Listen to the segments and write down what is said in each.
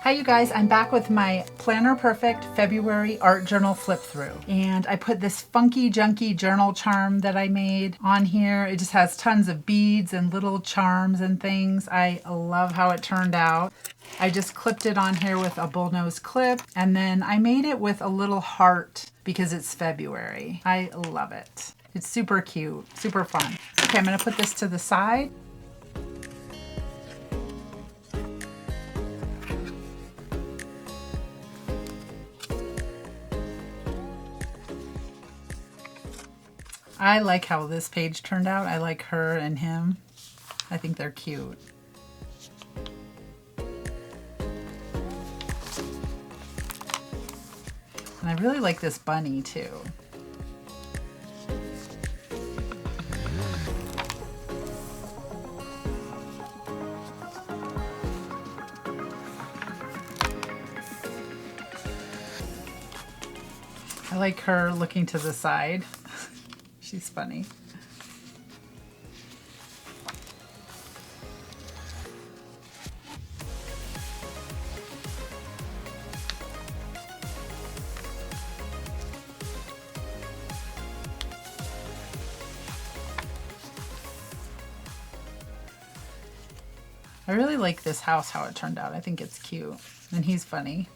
Hi you guys, I'm back with my Planner Perfect February art journal flip through. And I put this funky junky journal charm that I made on here. It just has tons of beads and little charms and things. I love how it turned out. I just clipped it on here with a bullnose clip, and then I made it with a little heart because it's February. I love it. It's super cute, super fun. Okay, I'm gonna put this to the side. I like how this page turned out. I like her and him. I think they're cute. And I really like this bunny too. I like her looking to the side. She's funny. I really like this house, how it turned out. I think it's cute. And he's funny.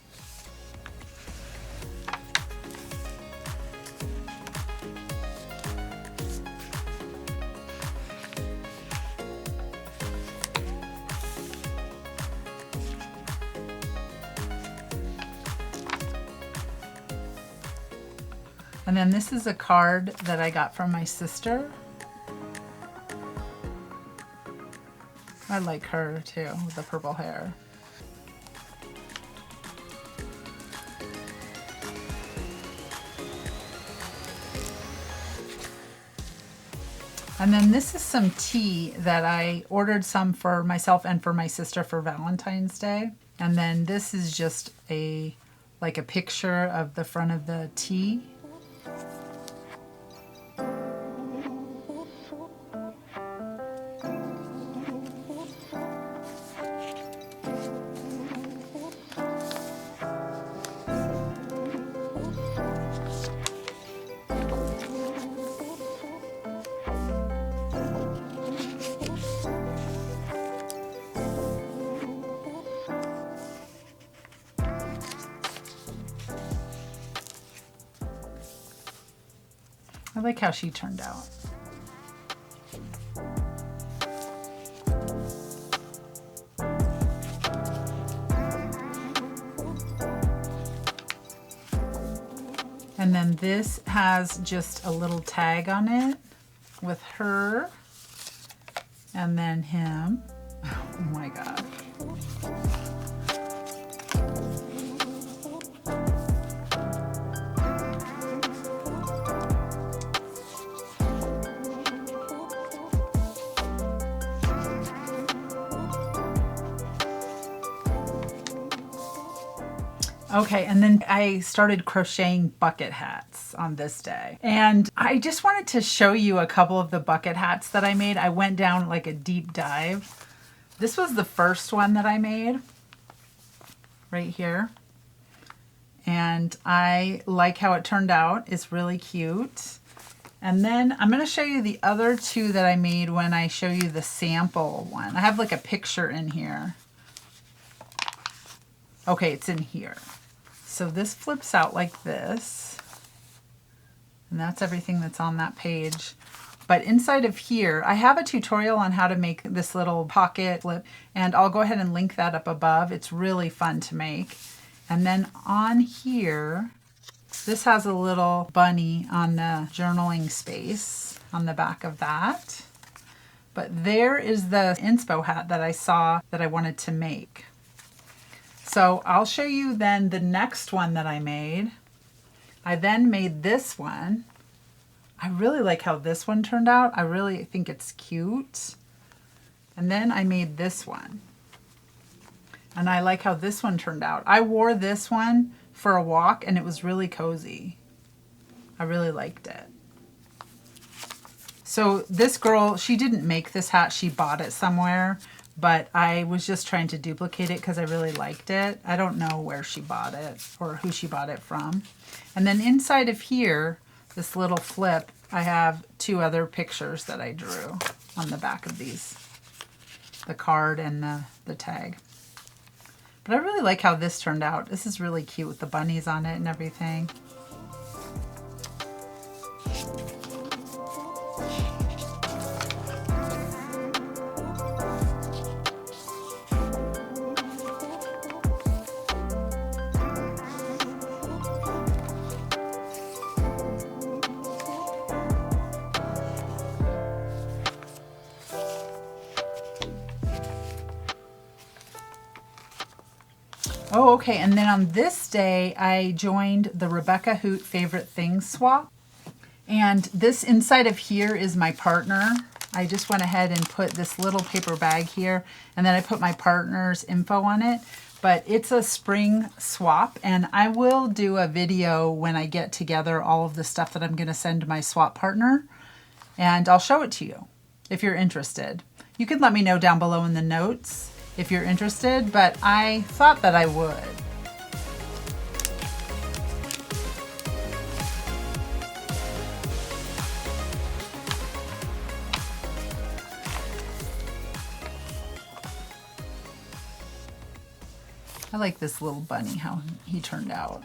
And then this is a card that I got from my sister. I like her too, with the purple hair. And then this is some tea that I ordered some for myself and for my sister for Valentine's Day. And then this is just like a picture of the front of the tea. I like how she turned out. And then this has just a little tag on it with her and then him. Oh my God. Okay, and then I started crocheting bucket hats on this day. And I just wanted to show you a couple of the bucket hats that I made. I went down like a deep dive. This was the first one that I made, right here. And I like how it turned out. It's really cute. And then I'm gonna show you the other two that I made when I show you the sample one. I have like a picture in here. Okay, it's in here. So this flips out like this, and that's everything that's on that page. But inside of here, I have a tutorial on how to make this little pocket flip, and I'll go ahead and link that up above. It's really fun to make. And then on here, this has a little bunny on the journaling space on the back of that. But there is the inspo hat that I saw that I wanted to make. So I'll show you then the next one that I made. I then made this one. I really like how this one turned out. I really think it's cute. And then I made this one. And I like how this one turned out. I wore this one for a walk and it was really cozy. I really liked it. So this girl, she didn't make this hat, she bought it somewhere. but I was just trying to duplicate it because I really liked it. I don't know where she bought it or who she bought it from. And then inside of here, this little flip, I have 2 other pictures that I drew on the back of these, the card and the tag. But I really like how this turned out. This is really cute with the bunnies on it and everything. Oh, okay, and then on this day, I joined the Rebecca Hoot Favorite Things swap. And this inside of here is my partner. I just went ahead and put this little paper bag here, and then I put my partner's info on it. But it's a spring swap, and I will do a video when I get together all of the stuff that I'm gonna send my swap partner, and I'll show it to you if you're interested. You can let me know down below in the notes if you're interested, but I thought that I would. I like this little bunny, how he turned out.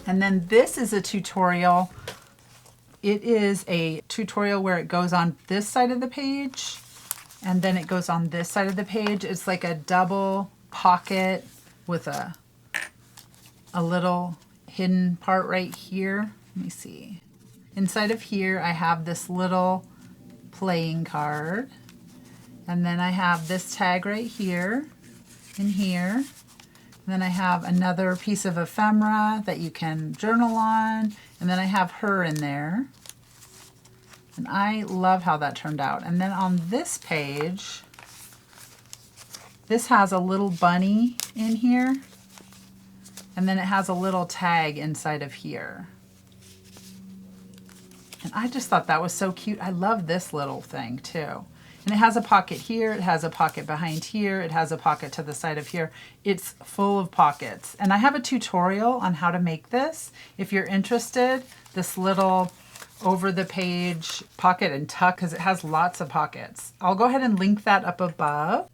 And then this is a tutorial. It is a tutorial where it goes on this side of the page and then it goes on this side of the page. It's like a double pocket with a little hidden part right here. Let me see. Inside of here I have this little playing card, and then I have this tag right here and here. And then I have another piece of ephemera that you can journal on. And then I have her in there. And I love how that turned out. And then on this page, this has a little bunny in here. And then it has a little tag inside of here. And I just thought that was so cute. I love this little thing too. And it has a pocket here, it has a pocket behind here, it has a pocket to the side of here. It's full of pockets. And I have a tutorial on how to make this. If you're interested, this little over the page pocket and tuck, because it has lots of pockets. I'll go ahead and link that up above.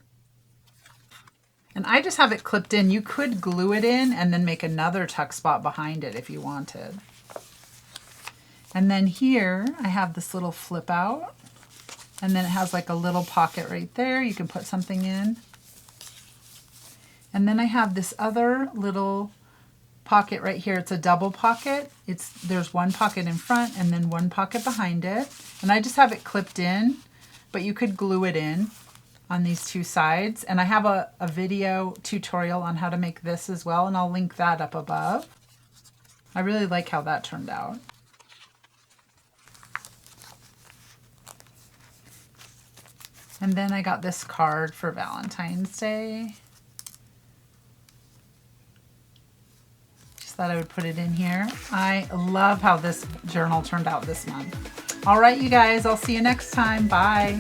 And I just have it clipped in. You could glue it in and then make another tuck spot behind it if you wanted. And then here I have this little flip out. And then it has like a little pocket right there. You can put something in. And then I have this other little pocket right here. It's a double pocket. There's one pocket in front and then one pocket behind it. And I just have it clipped in, but you could glue it in on these 2 sides. And I have a video tutorial on how to make this as well, and I'll link that up above. I really like how that turned out. And then I got this card for Valentine's Day. Just thought I would put it in here. I love how this journal turned out this month. All right, you guys, I'll see you next time. Bye.